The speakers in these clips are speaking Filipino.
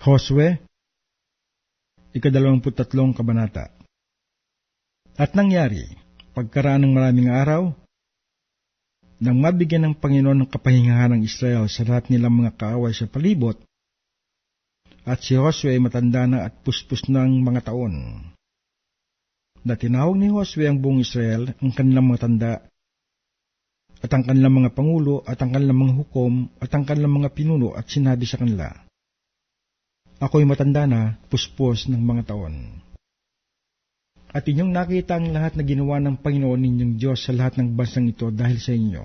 Josue, 23 kabanata. At nangyari, pagkaraan ng maraming araw, nang mabigyan ng Panginoon ng kapahingahan ng Israel sa lahat nilang mga kaaway sa palibot, at si Josue ay matanda na at puspos ng mga taon, na tinawag ni Josue ang buong Israel, ang kanilang mga tanda, at ang kanilang mga pangulo, at ang kanilang mga hukom, at ang kanilang mga pinuno, at sinabi sa kanila, ako'y matanda na, puspos ng mga taon. At inyong nakita ang lahat na ginawa ng Panginoon ninyong Diyos sa lahat ng bansang ito dahil sa inyo,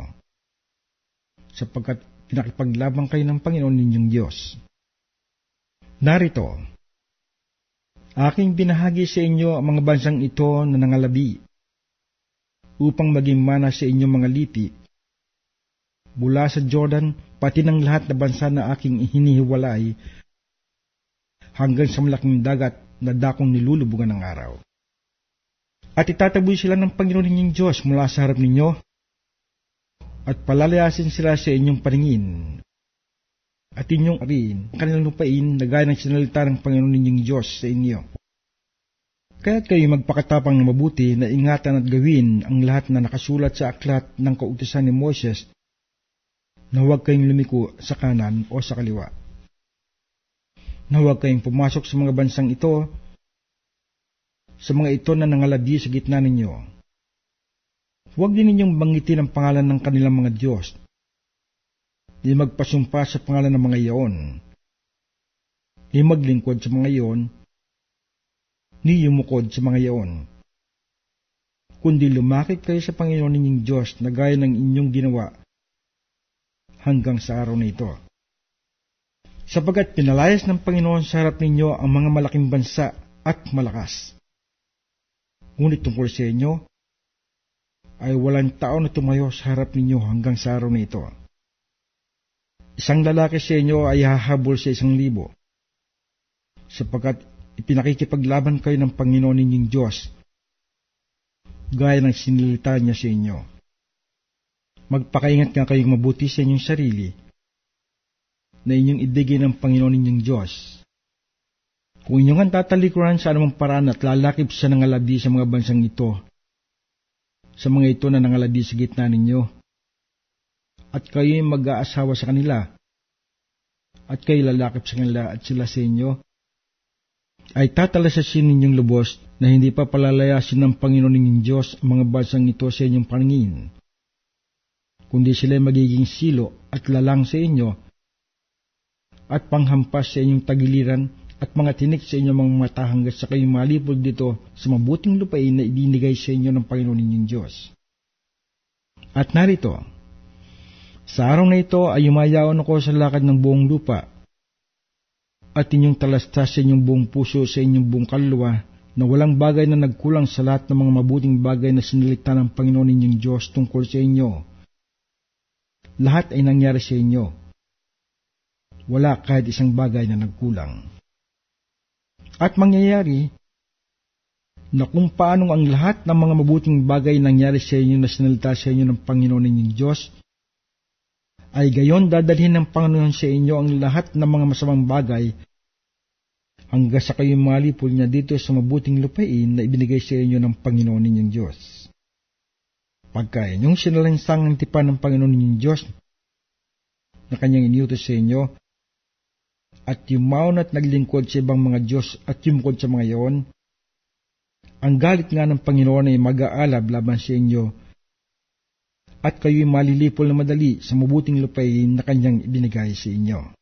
sapagkat pinakipaglaban kayo ng Panginoon ninyong Diyos. Narito, aking binahagi sa inyo ang mga bansang ito na nangalabi, upang maging mana sa inyong mga lipi, mula sa Jordan, pati ng lahat na bansa na aking hinihiwalay, hanggang sa malaking dagat na dakong nilulubugan ng araw. At itataboy sila ng Panginoon ninyong Diyos mula sa harap ninyo, at palalayasin sila sa inyong paningin, at inyong arin kanilang lupain na gaya ng sinalita ng Panginoon ninyong Diyos sa inyo. Kaya't kayo magpakatapang na mabuti na ingatan at gawin ang lahat na nakasulat sa aklat ng kautusan ni Moses, na huwag kayong lumiko sa kanan o sa kaliwa, na huwag kayong pumasok sa mga bansang ito, sa mga ito na nangalabi sa gitna ninyo. Huwag din ninyong banggitin ang pangalan ng kanilang mga Diyos, di magpasumpa sa pangalan ng mga iyon, di maglingkod sa mga iyon, ni yumukod sa mga iyon, kundi lumakit kayo sa Panginoon ninyong Diyos na gaya ng inyong ginawa hanggang sa araw na ito. Sapagat pinalayas ng Panginoon sa harap ninyo ang mga malaking bansa at malakas. Ngunit tungkol sa inyo, ay walang tao na tumayo sa harap ninyo hanggang sa araw na ito. Isang lalaki sa inyo ay hahabol sa 1,000, sapagkat ipinakikipaglaban kayo ng Panginoon ninyong Diyos, gaya ng sinilita niya sa inyo. Magpakaingat nga kayong mabuti sa inyong sarili, na inyong ibigay ng Panginoon ninyong Diyos. Kung inyong ang tatalikuran sa anumang paraan at lalakip sa nangalabi sa mga bansang ito, sa mga ito na nangalabi sa gitna ninyo, at kayo'y mag-aasawa sa kanila, at kayo lalakip sa kanila at sila sa inyo, ay tatalasasin ninyong lubos na hindi pa palalayasin ng Panginoon ninyong Diyos ang mga bansang ito sa inyong paningin, kundi sila'y magiging silo at lalang sa inyo, at panghampas sa inyong tagiliran at mga tinik sa inyong mga mata hanggang sa kayong malipol dito sa mabuting lupain na ibinigay sa inyo ng Panginoon ninyong Diyos. At narito, sa araw na ito ay yumayaon ako sa lakad ng buong lupa, at inyong talastas sa inyong buong puso, sa inyong buong kaluluwa, na walang bagay na nagkulang sa lahat ng mga mabuting bagay na sinilita ng Panginoon ninyong Diyos tungkol sa inyo. Lahat ay nangyari sa inyo. Wala kahit isang bagay na nagkulang. At mangyayari na kung paanong ang lahat ng mga mabuting bagay nangyari sa inyo na sinalita sa inyo ng Panginoon ninyong Diyos, ay gayon dadalhin ng Panginoon sa inyo ang lahat ng mga masamang bagay hanggang sa kayong malipol niya dito sa mabuting lupain na ibinigay sa inyo ng Panginoon ninyong Diyos. Pagka inyong sinalansang ng tipan ng Panginoon ninyong Diyos na kanyang iniutos sa inyo, at yumaon at naglingkod sa ibang mga Diyos at yumukod sa mga iyon, ang galit nga ng Panginoon ay mag-aalab laban sa inyo, at kayo'y malilipol na madali sa mabuting lupain na kanyang ibinigay sa inyo.